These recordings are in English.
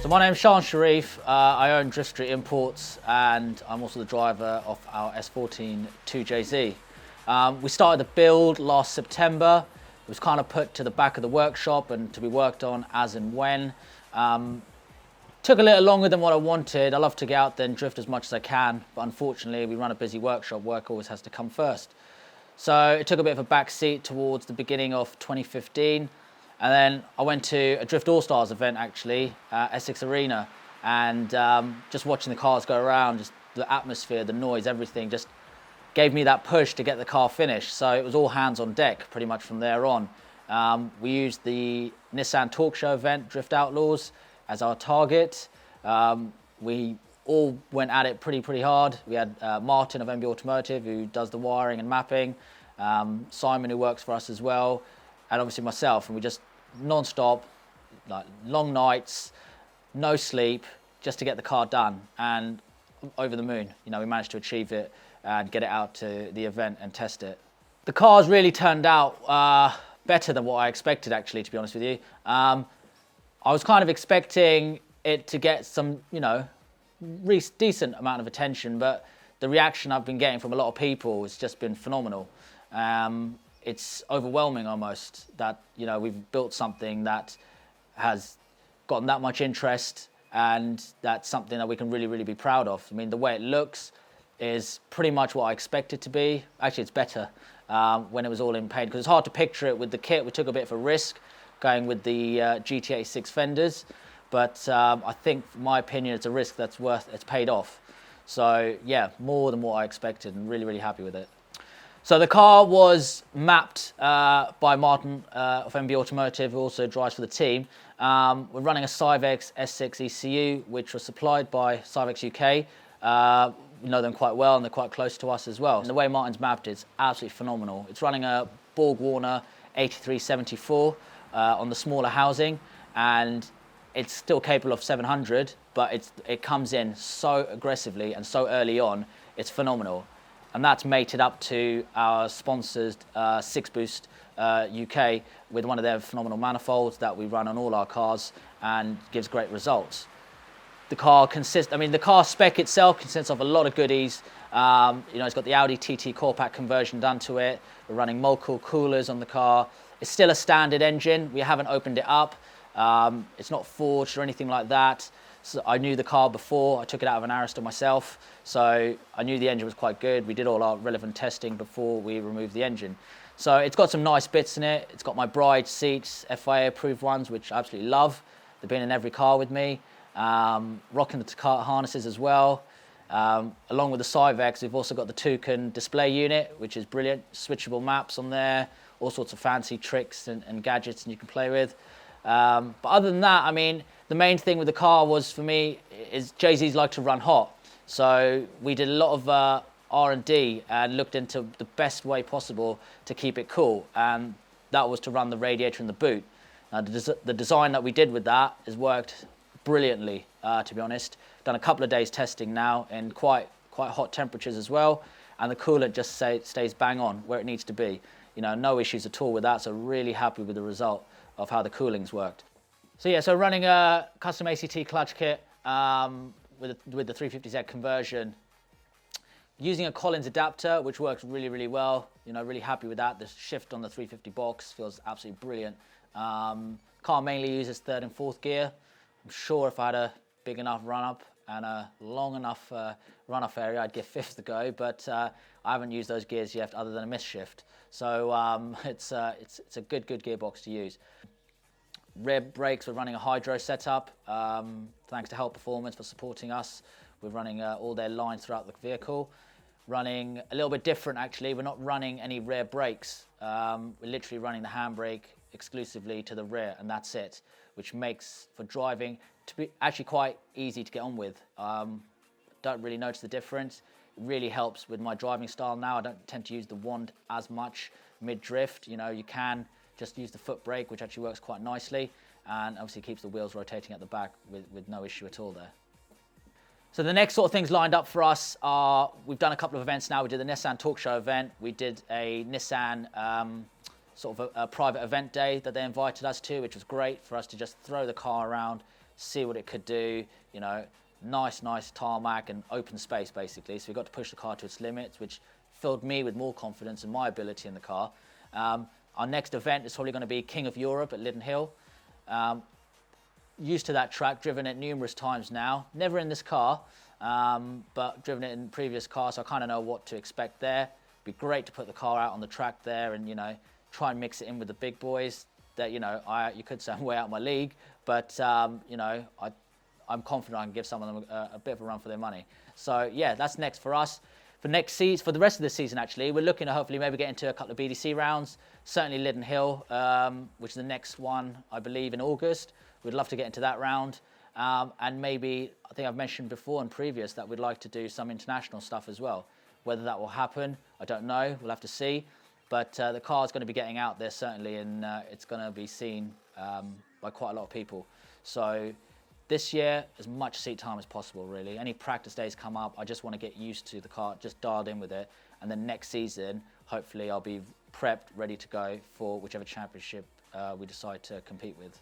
So my name's Shaan Shareef. I own Drift Street Imports and I'm also the driver of our S14 2JZ. We started the build last September. It was kind of put to the back of the workshop and to be worked on as and when. Took a little longer than what I wanted. I love to get out there and drift as much as I can, but unfortunately we run a busy workshop, work always has to come first. So it took a bit of a back seat towards the beginning of 2015. And then I went to a Drift All-Stars event actually, Essex Arena, and just watching the cars go around, just the atmosphere, the noise, everything just gave me that push to get the car finished. So it was all hands on deck pretty much from there on. We used the Nissan Talk Show event, Drift Outlaws, as our target. We all went at it pretty hard. We had Martin of MB Automotive, who does the wiring and mapping, Simon, who works for us as well, and obviously myself, and we just non-stop, like long nights, no sleep, just to get the car done, and over the moon. You know, we managed to achieve it and get it out to the event and test it. The car's really turned out better than what I expected, actually, to be honest with you. I was kind of expecting it to get some, you know, decent amount of attention, but the reaction I've been getting from a lot of people has just been phenomenal. It's overwhelming almost that, you know, we've built something that has gotten that much interest, and that's something that we can really be proud of. I mean, the way it looks is pretty much what I expect it to be. Actually, it's better when it was all in paint, because it's hard to picture it with the kit. We took a bit of a risk going with the GTA 6 fenders, but I think, in my opinion, it's a risk that's it's paid off. So yeah, more than what I expected, and really happy with it. So the car was mapped by Martin of MB Automotive, who also drives for the team. We're running a Syvex S6 ECU, which was supplied by Syvex UK. We know them quite well, and they're quite close to us as well. And the way Martin's mapped it is absolutely phenomenal. It's running a Borg Warner 8374 on the smaller housing, and it's still capable of 700, but it comes in so aggressively and so early on, it's phenomenal. And that's mated up to our sponsored 6Boost UK with one of their phenomenal manifolds that we run on all our cars, and gives great results. The car the car spec itself consists of a lot of goodies. You know, it's got the Audi TT core pack conversion done to it. We're running Motul coolers on the car. It's still a standard engine. We haven't opened it up. It's not forged or anything like that. So I knew the car before. I took it out of an Arista myself, so I knew the engine was quite good. We did all our relevant testing before we removed the engine. So it's got some nice bits in it. It's got my Bride seats, FIA approved ones, which I absolutely love. They've been in every car with me. Rocking the car harnesses as well. Along with the Syvex, we've also got the Toucan display unit, which is brilliant. Switchable maps on there, all sorts of fancy tricks and gadgets you can play with. But other than that, I mean, the main thing with the car was, for me, is JZs like to run hot. So we did a lot of R&D and looked into the best way possible to keep it cool. And that was to run the radiator in the boot. The design that we did with that has worked brilliantly, to be honest. Done a couple of days testing now in quite hot temperatures as well. And the coolant just stays bang on where it needs to be. You know, no issues at all with that. So really happy with the result of how the cooling's worked. So yeah, so running a custom ACT clutch kit with the 350Z conversion, using a Collins adapter, which works really well. You know, really happy with that. The shift on the 350 box feels absolutely brilliant. Car mainly uses third and fourth gear. I'm sure if I had a big enough run up and a long enough run off area, I'd give fifth a go, but I haven't used those gears yet other than a miss shift. So it's a good gearbox to use. Rear brakes, we're running a hydro setup. Thanks to Help Performance for supporting us. We're running all their lines throughout the vehicle. Running a little bit different actually. We're not running any rear brakes. We're literally running the handbrake exclusively to the rear, and that's it, which makes for driving to be actually quite easy to get on with. Don't really notice the difference. It really helps with my driving style now. I don't tend to use the wand as much mid-drift. You know, you can just use the foot brake, which actually works quite nicely, and obviously keeps the wheels rotating at the back with no issue at all there. So the next sort of things lined up for us are, we've done a couple of events now. We did the Nissan Talk Show event. We did a Nissan sort of a private event day that they invited us to, which was great for us to just throw the car around, see what it could do, you know, nice tarmac and open space basically. So we got to push the car to its limits, which filled me with more confidence in my ability in the car. Our next event is probably going to be King of Europe at Lydden Hill. Used to that track, driven it numerous times now. Never in this car, but driven it in previous cars, so I kind of know what to expect there. Be great to put the car out on the track there and, you know, try and mix it in with the big boys. That, you know, you could say I'm way out of my league, but you know, I'm confident I can give some of them a bit of a run for their money. So yeah, that's next for us. For next season, for the rest of the season, actually, we're looking to hopefully maybe get into a couple of BDC rounds. Certainly Lydden Hill, which is the next one, I believe, in August. We'd love to get into that round. And maybe, I think I've mentioned before and previous that we'd like to do some international stuff as well. Whether that will happen, I don't know. We'll have to see. But the car is going to be getting out there, certainly, and it's going to be seen by quite a lot of people. So this year, as much seat time as possible, really. Any practice days come up, I just want to get used to the car, just dialed in with it. And then next season, hopefully I'll be prepped, ready to go for whichever championship we decide to compete with.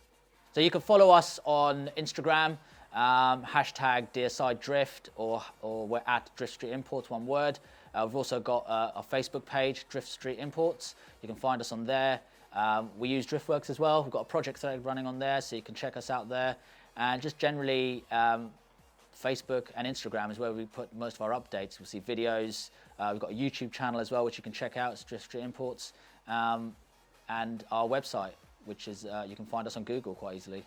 So you can follow us on Instagram, hashtag DSI Drift, or we're at Drift Street Imports, one word. We've also got our Facebook page, Drift Street Imports. You can find us on there. We use Driftworks as well. We've got a project running on there, so you can check us out there. And just generally, Facebook and Instagram is where we put most of our updates. We'll see videos. We've got a YouTube channel as well, which you can check out. It's Drift Street Imports. And our website, which is, you can find us on Google quite easily.